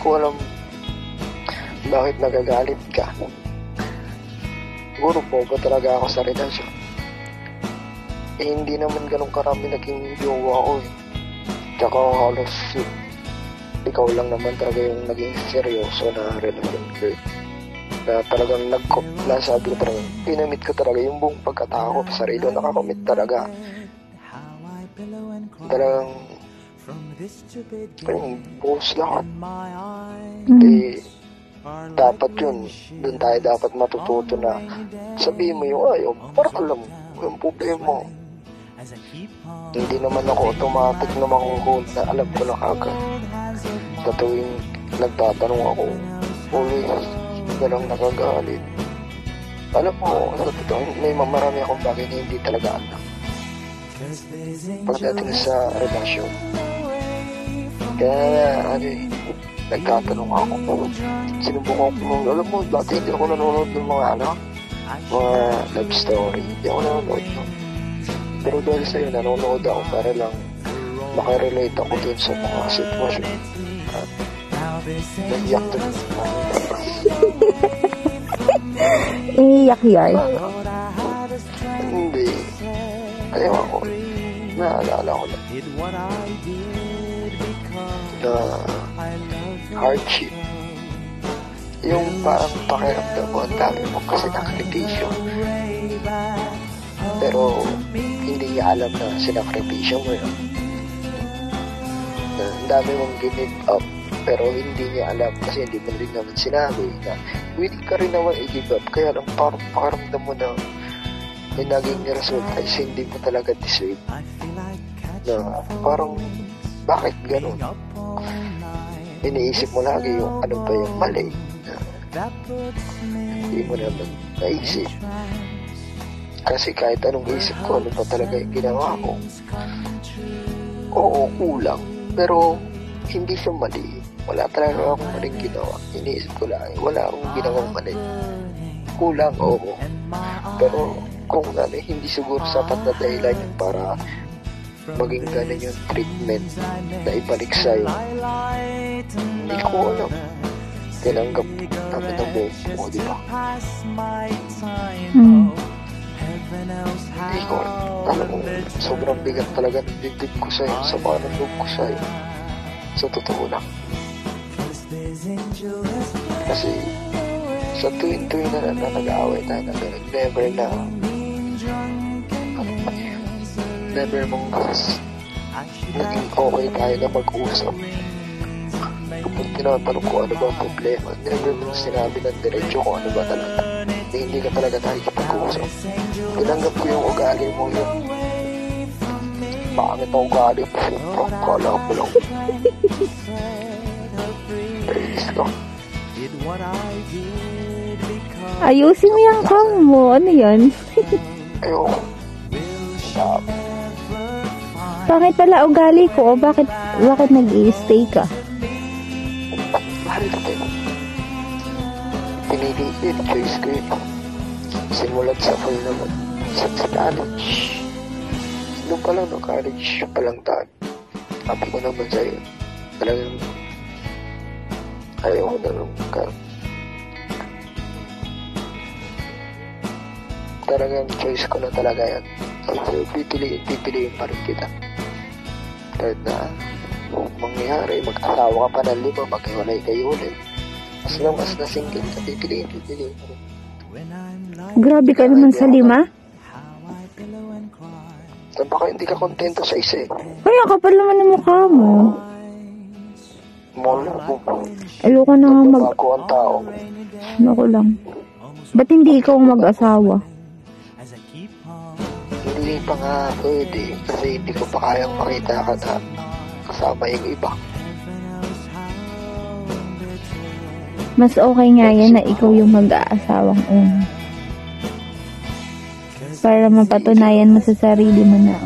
ko alam bakit nagagalit ka. Siguro bobo talaga ako sa relasyon. Hindi naman ganun karami naging jowa ko eh. Tsaka halos ikaw lang naman talaga yung naging seryoso na relasyon ko eh. Na talagang sabi ko talaga, pinamit ko talaga yung buong pagkatao ko sa sarili, nakakomit talaga. Talagang yung buhos lahat. Dapat yun, dun tayo dapat matututo na sabihin mo yung ayaw, para alam mo yung problema mo. Hindi naman ako automatic na mangungkol na alam ko na kagad. Sa tuwing nagtatanong ako, always galang nakagalit. Alam mo, sa totoo, may marami akong bagay na hindi talaga alam. Pagdating sa relasyon. Kaya, nagtatanong ako. Sinubukan ko, alam mo, dati hindi ako nanonood ng mga love story. Hindi ako nanonood. Pero dahil sa'yo, nanonood ako para lang makarelate ako dun sa mga sitwasyon. At nag-iyak dun. Iiyak yan? Hindi. Ayaw ako. Naalala ko lang. Na hardship. Yung parang pakiramdam mo, ang dami mo kasi nakripisyo. Pero hindi niya alam na sinakripisyo mo yun. Na ang dami mong give up. Pero hindi niya alam kasi hindi mo rin naman sinabi na willing ka rin naman i-give up. Kaya lang parang pakiramdam mo na may naging resulta is hindi mo talaga deserve. Na parang bakit ganun? Iniisip mo lagi yung ano ba yung mali na hindi mo naman naisip. Kasi kahit anong isip ko, ano ba talaga yung ginawa ko? Oo, kulang. Pero hindi siya mali. Wala talaga akong maling ginawa. Iniisip ko lang, wala akong ginawang mali. Kulang, oo. Pero kung hindi siguro sapat na dahilan yun para maging ganun yung treatment na ibalik sa'yo. Hindi ko alam. Tinanggap namin ang buong mo, di ba? Hindi ko alam mo, sobrang bigat talaga ng dibdib ko sa'yo, sa mga nandog ko sa'yo. Sa totoo lang. Kasi sa tuwing-tuwing na nag-aaway tayo na gano'n, never mong naging okay tayo na mag-usap. Kapag tinatanong ko ano ba ang problema, never mong sinabi ng diretso kung ano ba talaga. Hindi ka talaga tayo kapag-usap. Tinanggap ko yung ugali mo yun. Bakit ang ugali mo? Kala ko lang. Praise ka. Ayusin mo yung cam mo. Ano yan? Ayoko. Bakit pala ugali ko? O bakit nag-i-stay ka? Mahal ka din. Pinili din. Choice ko yun. Simulat sa full naman. Sa college. Doon pa lang no college pa lang tayo. Sabi ko naman sa'yo. Talagang ayaw ko na lang ka. Talagang choice ko na talaga yan. So, pipiliin pa rin kita. Kahit na mangyari, mag-asawa ka pa ng 5, maghiwalay kayo ulit. As long as na single ka, pipiliin pa rin. Grabe ka naman sa 5? So, baka hindi ka kontento sa isa eh. Kaya kapal naman ang mukha mo. Mall mo. Ayoko na nga Bago ang tao. Ako lang. Ba't hindi ikaw mag-asawa? Hindi pa nga pwede kasi hindi ko pa kayang makita ka na kasama yung iba. Mas okay nga yan na ikaw yung mag-aasawang una. Para mapatunayan mo sa sarili mo na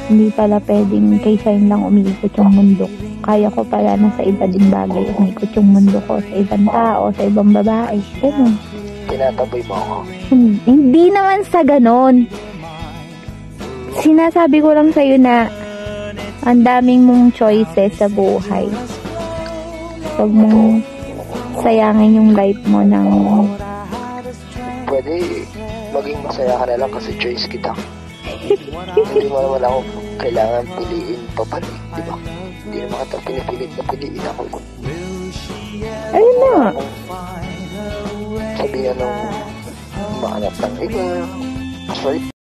hindi pala pwedeng kaysa yun lang umiikot yung mundo. Kaya ko pala na sa iba din bagay umiikot yung mundo ko sa ibang tao, sa ibang babae. Ganun. Tinataboy mo ako. Hindi naman sa ganon. Sinasabi ko lang sa'yo na ang daming mong choices sa buhay. Huwag mong sayangin yung life mo ng... Pwede maging masaya ka na lang kasi choice kita. Hindi mo naman ako kailangan piliin pabalik, di ba? Hindi naman kita pinipilit na piliin ako. Ayun na nga. Sabihan ng maanap ng iba. Sorry.